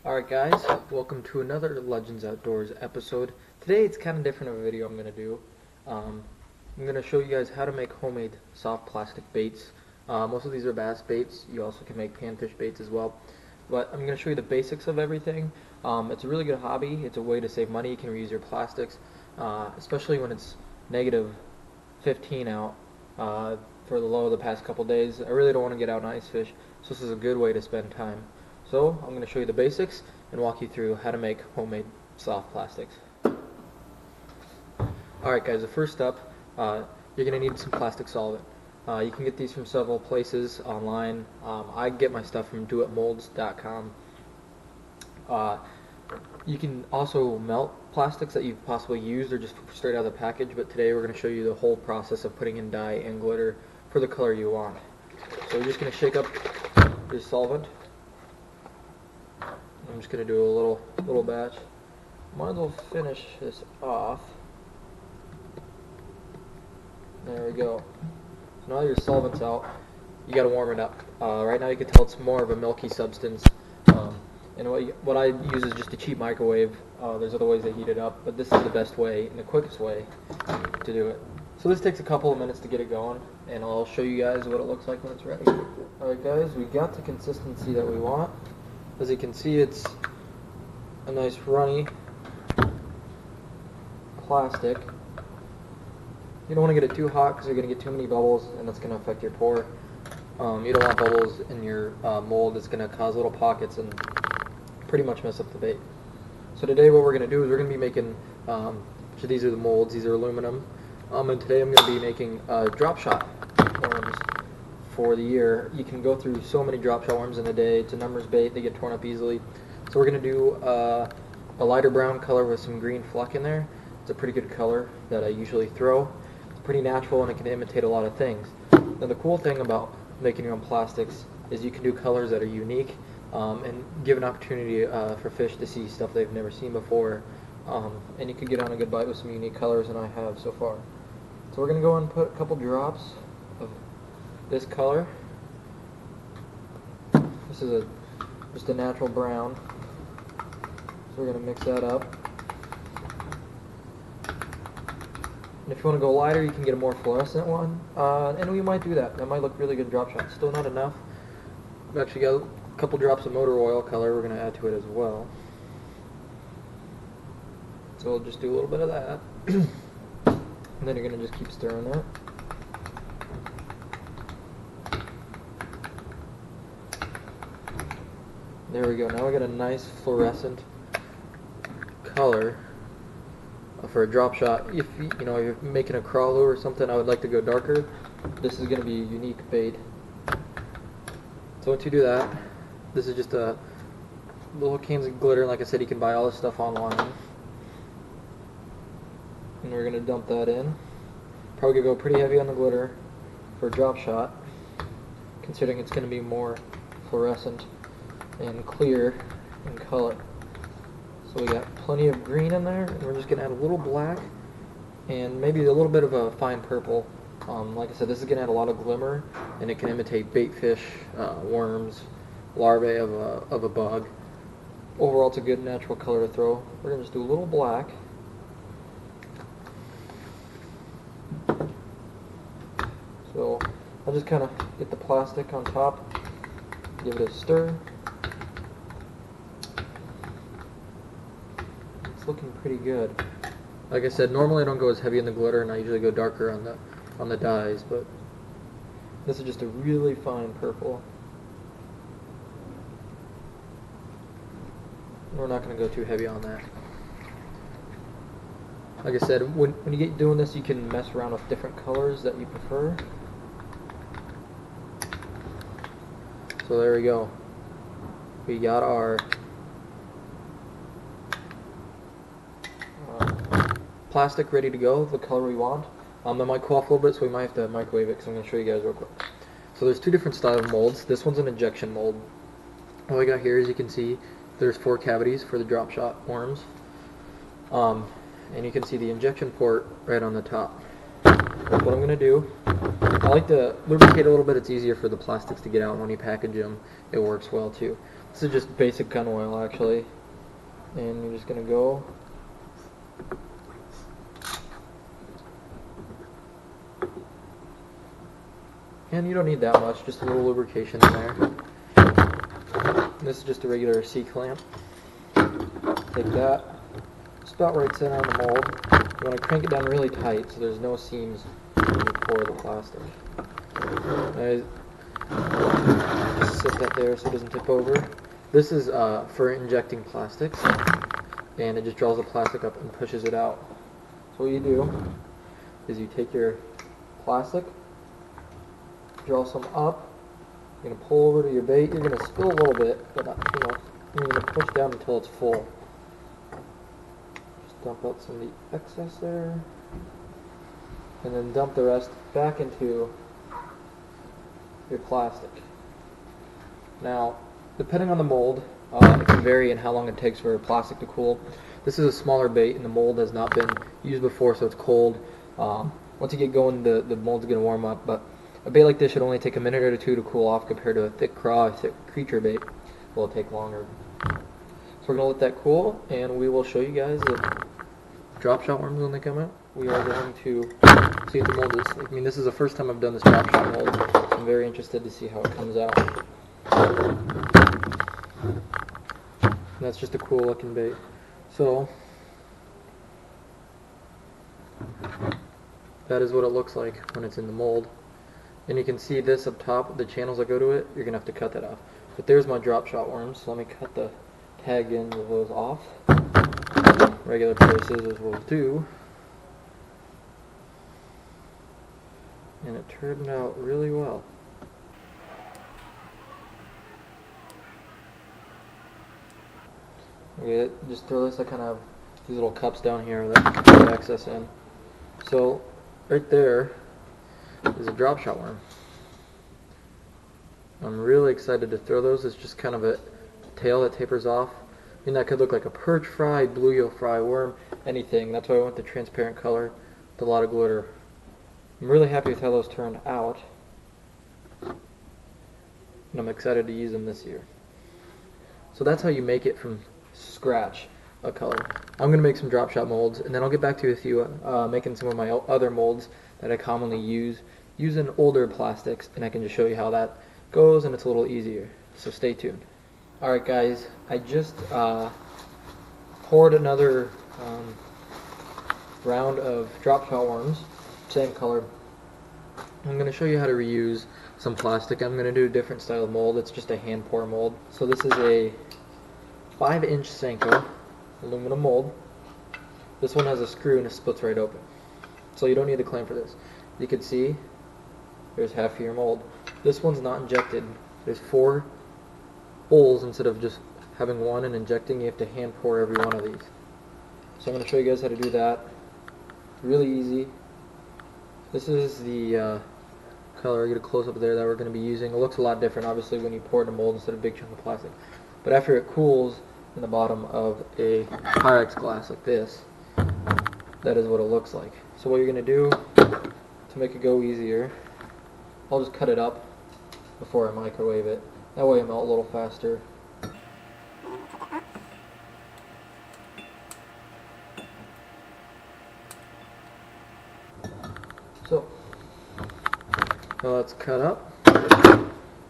Alright guys, welcome to another Legends Outdoors episode. Today it's kind of different of a video I'm going to do. I'm going to show you guys how to make homemade soft plastic baits. Most of these are bass baits. You also can make panfish baits as well. But I'm going to show you the basics of everything. It's a really good hobby. It's a way to save money. You can reuse your plastics, especially when it's negative 15 out for the low of the past couple days. I really don't want to get out and ice fish, so this is a good way to spend time. So I'm going to show you the basics and walk you through how to make homemade soft plastics. Alright guys, the first step, you're going to need some plastic solvent. You can get these from several places online. I get my stuff from doitmolds.com. You can also melt plastics that you've possibly used or just straight out of the package, but today we're going to show you the whole process of putting in dye and glitter for the color you want. So we're just going to shake up this solvent. I'm just going to do a little batch. Might as well finish this off. There we go. So now your solvent's out, you got to warm it up. Right now you can tell it's more of a milky substance. And what I use is just a cheap microwave. There's other ways to heat it up, but this is the best way and the quickest way to do it. So this takes a couple of minutes to get it going, and I'll show you guys what it looks like when it's ready. Alright guys, we got the consistency that we want. As you can see, it's a nice runny plastic. You don't want to get it too hot because you're going to get too many bubbles and that's going to affect your pour. You don't want bubbles in your mold. It's going to cause little pockets and pretty much mess up the bait. So today what we're going to do is we're going to be making, so these are the molds, these are aluminum, and today I'm going to be making drop shot worms for the year. You can go through so many drop shot worms in a day. It's a numbers bait, they get torn up easily. So we're going to do a lighter brown color with some green fleck in there. It's a pretty good color that I usually throw. It's pretty natural and it can imitate a lot of things. Now the cool thing about making your own plastics is you can do colors that are unique and give an opportunity for fish to see stuff they've never seen before, and you can get on a good bite with some unique colors, and I have so far. So we're going to go and put a couple drops of this color. This is just a natural brown, so we're going to mix that up. And if you want to go lighter, you can get a more fluorescent one, and we might do that. That might look really good drop shot. Still not enough. We've actually got a couple drops of motor oil color we're going to add to it as well. So we'll just do a little bit of that. And then you're going to just keep stirring that. There we go. Now we got a nice fluorescent color for a drop shot. If you're making a crawler or something, I would like to go darker. This is going to be a unique bait. So once you do that, this is just a little cans of glitter. Like I said, you can buy all this stuff online. And we're going to dump that in. Probably going to go pretty heavy on the glitter for a drop shot, considering it's going to be more fluorescent and clear in color. So we got plenty of green in there, and we're just going to add a little black and maybe a little bit of a fine purple. Like I said, this is going to add a lot of glimmer, and it can imitate bait fish, worms, larvae of a bug. Overall, it's a good natural color to throw. We're going to just do a little black. So I'll just kind of get the plastic on top, give it a stir. It's looking pretty good. Like I said, normally I don't go as heavy in the glitter, and I usually go darker on the dyes, but this is just a really fine purple. We're not going to go too heavy on that. Like I said, when you get doing this, you can mess around with different colors that you prefer. So there we go. We got our plastic ready to go, the color we want. It might cool off a little bit, so we might have to microwave it, because I'm going to show you guys real quick. So there's two different style of molds. This one's an injection mold. All we got here, as you can see, there's 4 cavities for the drop shot worms. And you can see the injection port right on the top. What I'm going to do, I like to lubricate a little bit. It's easier for the plastics to get out, and when you package them, it works well too. This is just basic gun oil actually, and you're just gonna go and you don't need that much, just a little lubrication in there. This is just a regular C-clamp. Take that, it's about right center on the mold. You want to crank it down really tight so there's no seams when you pour the plastic. Just sit that there so it doesn't tip over. This is for injecting plastics, and it just draws the plastic up and pushes it out. So what you do is you take your plastic, draw some up, you're going to pull over to your bait, you're going to spill a little bit, but not too much, and you're going to push down until it's full. Just dump out some of the excess there, and then dump the rest back into your plastic. Now, depending on the mold, it can vary in how long it takes for plastic to cool. This is a smaller bait and the mold has not been used before, so it's cold. Once you get going, the mold's going to warm up, but a bait like this should only take a minute or two to cool off compared to a thick craw, thick creature bait. Will take longer. So we're going to let that cool, and we will show you guys the drop shot worms when they come out. We are going to see what the mold is. I mean, this is the first time I've done this drop shot mold. I'm very interested to see how it comes out. And that's just a cool looking bait. So that is what it looks like when it's in the mold. And you can see this up top, the channels that go to it, you're going to have to cut that off. But there's my drop shot worms, so let me cut the tag ends of those off. Regular pair of scissors will do. And it turned out really well. Okay, just throw this, I kind of have these little cups down here that put excess in. So right there is a drop shot worm. I'm really excited to throw those. It's just kind of a tail that tapers off. I mean, that could look like a perch fry, bluegill fry, worm, anything. That's why I went the transparent color with a lot of glitter. I'm really happy with how those turned out, and I'm excited to use them this year. So that's how you make it from scratch a color. I'm going to make some drop shot molds, and then I'll get back to you with you making some of my other molds that I commonly use using older plastics, and I can just show you how that goes, and it's a little easier. So stay tuned. Alright guys, I just poured another round of drop shot worms, same color. I'm going to show you how to reuse some plastic. I'm going to do a different style of mold. It's just a hand pour mold. So this is a 5-inch Senko aluminum mold. This one has a screw and it splits right open. So you don't need the clamp for this. You can see there's half of your mold. This one's not injected. There's 4 holes instead of just having one and injecting. You have to hand pour every one of these. So I'm going to show you guys how to do that. Really easy. This is the color, I get a close up there, that we're going to be using. It looks a lot different obviously when you pour it in a mold instead of a big chunk of plastic. But after it cools in the bottom of a Pyrex glass like this, that is what it looks like. So what you're going to do to make it go easier, I'll just cut it up before I microwave it. That way it melts a little faster. So, now that's cut up.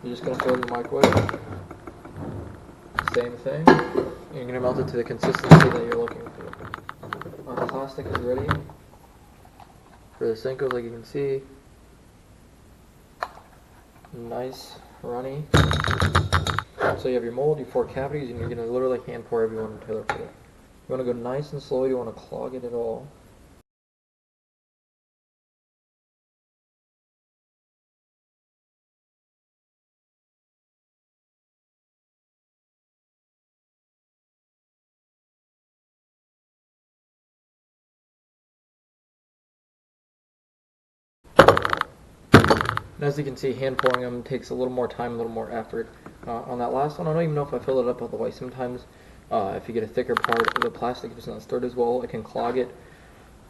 You're just going to throw it in the microwave. Same thing. You're going to melt it to the consistency that you're looking for. Our plastic is ready for the Senkos, like you can see. Nice, runny. So you have your mold, your 4 cavities, and you're going to literally hand pour everyone until they're full. You want to go nice and slow, you don't want to clog it at all. And as you can see, hand pouring them takes a little more time, a little more effort. On that last one, I don't even know if I filled it up all the way. Sometimes if you get a thicker part of the plastic, if it's not stirred as well, it can clog it.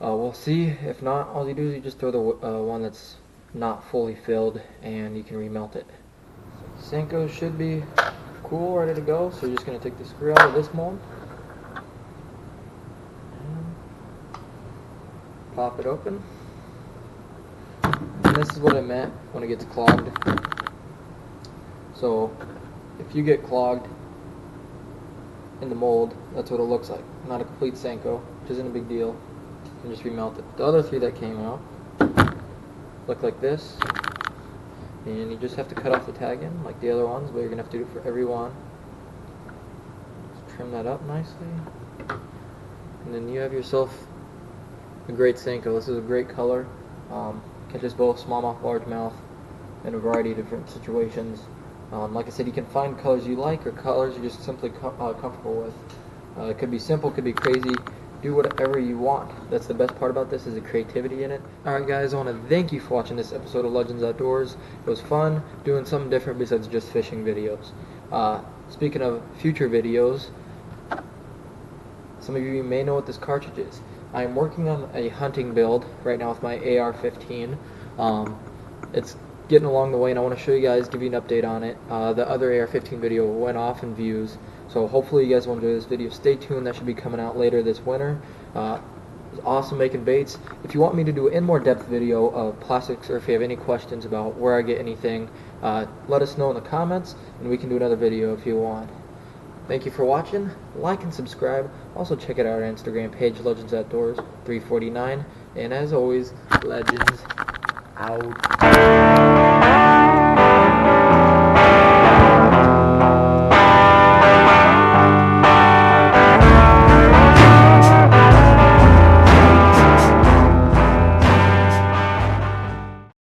We'll see. If not, all you do is you just throw the one that's not fully filled and you can remelt it. Senko should be cool, ready to go. So you're just going to take the screw out of this mold, and pop it open. And this is what I meant when it gets clogged. So if you get clogged in the mold, that's what it looks like. Not a complete Senko, which isn't a big deal. You can just remelt it. The other three that came out look like this. And you just have to cut off the tag in like the other ones, but you're going to have to do it for every one. Just trim that up nicely. And then you have yourself a great Senko. This is a great color. Catches both smallmouth, largemouth in a variety of different situations. Like I said, you can find colors you like or colors you're just simply comfortable with. It could be simple, could be crazy. Do whatever you want. That's the best part about this, is the creativity in it. Alright guys, I want to thank you for watching this episode of Legends Outdoors. It was fun doing something different besides just fishing videos. Speaking of future videos, some of you may know what this cartridge is. I am working on a hunting build right now with my AR-15. It's getting along the way, and I want to show you guys, give you an update on it. The other AR-15 video went off in views, so hopefully you guys will enjoy this video. Stay tuned, that should be coming out later this winter. It was awesome making baits. If you want me to do an more depth video of plastics, or if you have any questions about where I get anything, let us know in the comments, and we can do another video if you want. Thank you for watching. Like and subscribe. Also check out our Instagram page, Legends Outdoors 349. And as always, Legends out.